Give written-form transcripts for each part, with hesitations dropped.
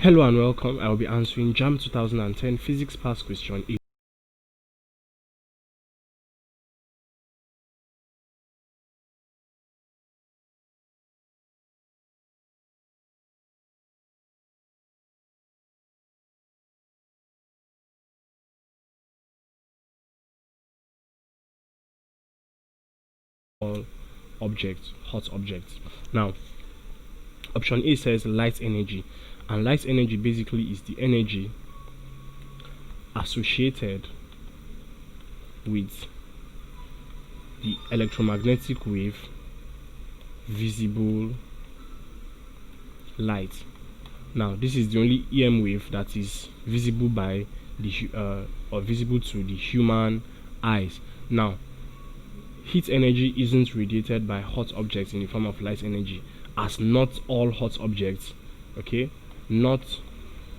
Hello and welcome. I will be answering JAMB 2010 Physics Past Question. All objects, hot objects. Now, option A says light energy, and light energy basically is the energy associated with the electromagnetic wave visible light. Now, this is the only EM wave that is visible by the or visible to the human eyes. Now, heat energy isn't radiated by hot objects in the form of light energy, as not all hot objects, not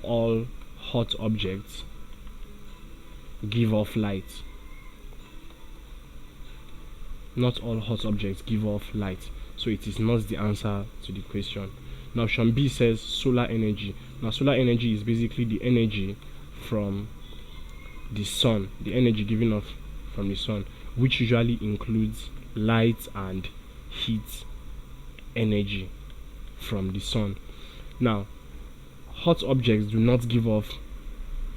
all hot objects give off light. Not all hot objects give off light, so it is not the answer to the question. Now, option B says solar energy. Now, solar energy is basically the energy from the sun, the energy given off from the sun, which usually includes light and heat energy from the sun. Now, hot objects do not give off,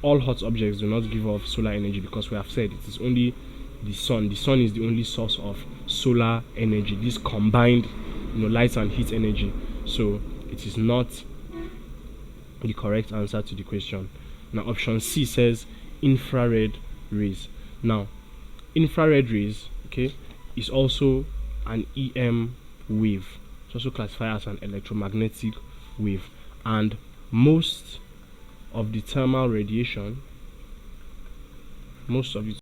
all hot objects do not give off solar energy, because we have said it is only the sun. The sun is the only source of solar energy, this combined light and heat energy. So it is not the correct answer to the question. Now, option C says infrared rays. Now, infrared rays is also an EM wave. It's also classified as an electromagnetic wave, and most of the thermal radiation, most of it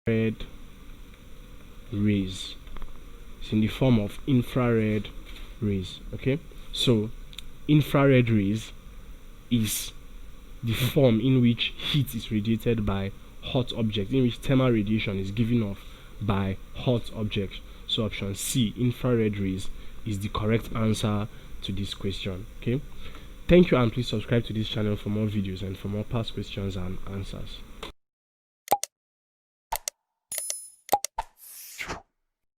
red rays. It's in the form of infrared rays. So infrared rays is the form in which heat is radiated by hot objects, in which thermal radiation is given off by hot objects. So option C, infrared rays, is the correct answer to this question. Thank you, and please subscribe to this channel for more videos and for more past questions and answers.